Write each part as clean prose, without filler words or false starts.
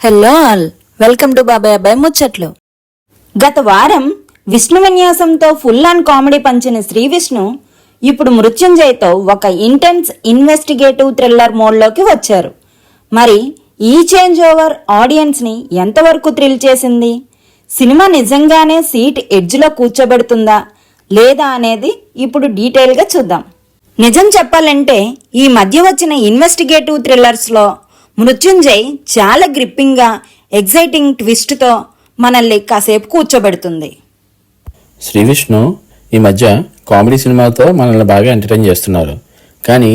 Hello all, welcome to బాబాయ్ అబ్బాయి ముచ్చట్లు. గత వారం విష్ణు విన్యాసంతో ఫుల్ ఆన్ కామెడీ పంచిన శ్రీ విష్ణు ఇప్పుడు మృత్యుంజయ్తో ఒక ఇంటెన్స్ ఇన్వెస్టిగేటివ్ థ్రిల్లర్ మోడ్లోకి వచ్చారు. మరి ఈ చేంజ్ ఓవర్ ఆడియన్స్ని ఎంతవరకు థ్రిల్ చేసింది? సినిమా నిజంగానే సీట్ ఎడ్జ్లో కూర్చోబెడుతుందా లేదా అనేది ఇప్పుడు డీటెయిల్గా చూద్దాం. నిజం చెప్పాలంటే ఈ మధ్య వచ్చిన ఇన్వెస్టిగేటివ్ థ్రిల్లర్స్లో మృత్యుంజయ్ చాలా గ్రిప్పింగ్గా ఎగ్జైటింగ్ ట్విస్ట్తో మనల్ని కాసేపు కూర్చోబెడుతుంది. శ్రీ విష్ణు ఈ మధ్య కామెడీ సినిమాతో మనల్ని బాగా ఎంటర్టైన్ చేస్తున్నారు. కానీ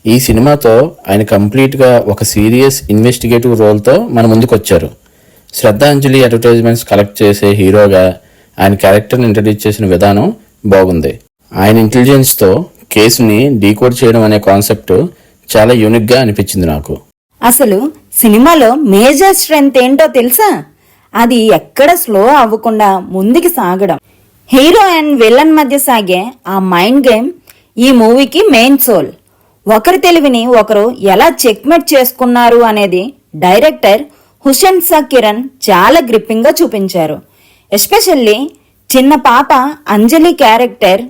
ఈ సినిమాతో ఆయన కంప్లీట్గా ఒక సీరియస్ ఇన్వెస్టిగేటివ్ రోల్తో మన ముందుకు వచ్చారు. శ్రద్ధాంజలి అడ్వర్టైజ్మెంట్స్ కలెక్ట్ చేసే హీరోగా ఆయన క్యారెక్టర్ని ఇంట్రడ్యూస్ చేసిన విధానం బాగుంది. ఆయన ఇంటెలిజెన్స్తో కేసుని డీకోడ్ చేయడం అనే కాన్సెప్ట్ చాలా యూనిక్గా అనిపించింది నాకు. అసలు సినిమాలో మేజర్ స్ట్రెంగ్త్ ఏంటో తెలుసా? అది ఎక్కడ స్లో అవ్వకుండా ముందుకు సాగడం. హీరో అండ్ విలన్ మధ్య సాగే ఆ మైండ్ గేమ్ ఈ మూవీకి మెయిన్ సోల్. ఒకరి తెలివిని ఒకరు ఎలా చెక్మేట్ చేసుకున్నారు అనేది డైరెక్టర్ హుసేన్ సా కిరణ్ చాలా గ్రిప్పింగ్ గా చూపించారు. ఎస్పెషల్లీ చిన్న పాప అంజలి క్యారెక్టర్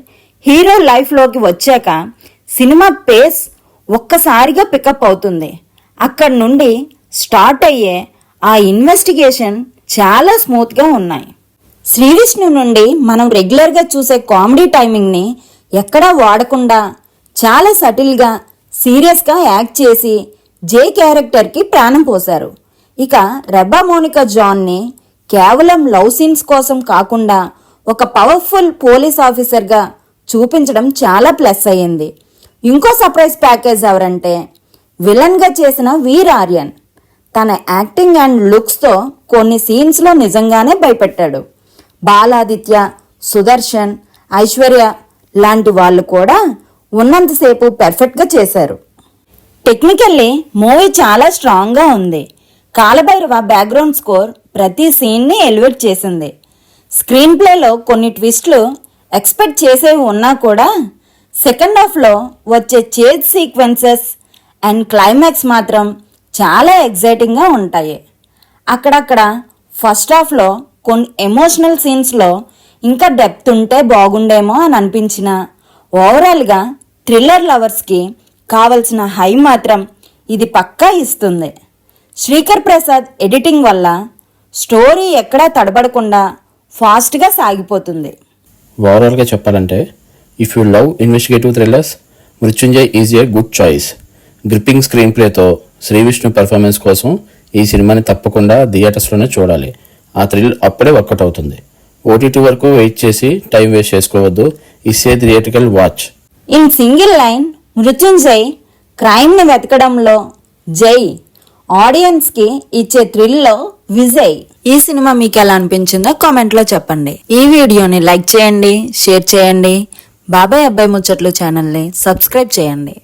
హీరో లైఫ్ లోకి వచ్చాక సినిమా పేస్ ఒక్కసారిగా పికప్ అవుతుంది. అక్కడి నుండి స్టార్ట్ అయ్యే ఆ ఇన్వెస్టిగేషన్ చాలా స్మూత్గా ఉన్నాయి. శ్రీ విష్ణు నుండి మనం రెగ్యులర్గా చూసే కామెడీ టైమింగ్ని ఎక్కడా వాడకుండా చాలా సటిల్గా సీరియస్గా యాక్ట్ చేసి జే క్యారెక్టర్కి ప్రాణం పోశారు. ఇక రెబ్బా మోనికా జాన్ని కేవలం లవ్ సీన్స్ కోసం కాకుండా ఒక పవర్ఫుల్ పోలీస్ ఆఫీసర్గా చూపించడం చాలా ప్లస్ అయ్యింది. ఇంకో సర్ప్రైజ్ ప్యాకేజ్ ఎవరంటే విలన్గా చేసిన వీర్ ఆర్యన్. తన యాక్టింగ్ అండ్ లుక్స్తో కొన్ని సీన్స్లో నిజంగానే భయపెట్టాడు. బాలాదిత్య, సుదర్శన్, ఐశ్వర్య లాంటి వాళ్ళు కూడా ఉన్నంతసేపు పెర్ఫెక్ట్గా చేశారు. టెక్నికల్లీ మూవీ చాలా స్ట్రాంగ్గా ఉంది. కాలభైరవ బ్యాక్గ్రౌండ్ స్కోర్ ప్రతి సీన్ని ఎలివేట్ చేసింది. స్క్రీన్ ప్లేలో కొన్ని ట్విస్ట్లు ఎక్స్పెక్ట్ చేసేవి ఉన్నా కూడా సెకండ్ హాఫ్లో వచ్చే చేజ్ సీక్వెన్సెస్ అండ్ క్లైమాక్స్ మాత్రం చాలా ఎగ్జైటింగ్గా ఉంటాయి. అక్కడక్కడ ఫస్ట్ హాఫ్లో కొన్ని ఎమోషనల్ సీన్స్లో ఇంకా డెప్త్ ఉంటే బాగుండేమో అని అనిపించిన ఓవరాల్గా థ్రిల్లర్ లవర్స్కి కావలసిన హై మాత్రం ఇది పక్కా ఇస్తుంది. శ్రీకర్ ప్రసాద్ ఎడిటింగ్ వల్ల స్టోరీ ఎక్కడా తడబడకుండా ఫాస్ట్గా సాగిపోతుంది. ఓవరాల్గా చెప్పాలంటే if you love investigative thrillers, Mrityunjay is a good choice. Gripping screen ప్లేతో శ్రీ విష్ణు పర్ఫార్మెన్స్ కోసం ఈ సినిమాని తప్పకుండా థియేటర్స్లోనే చూడాలి. ఆ థ్రిల్ అప్పుడే వర్కౌట్ అవుతుంది. ఓటీటీ వరకు వెయిట్ చేసి టైం వేస్ట్ చేసుకోవద్దు. It's a theatrical watch. In single line, Mrityunjay క్రైమ్ని వెతకడంలో జై, ఆడియన్స్కి ఇచ్చే థ్రిల్లో విజయ్. ఈ సినిమా మీకు ఎలా అనిపించిందో కామెంట్లో చెప్పండి. ఈ వీడియోని లైక్ చేయండి, షేర్ చేయండి. బాబాయ్ అబ్బాయి ముచ్చట్లు ఛానల్ని సబ్స్క్రైబ్ చేయండి.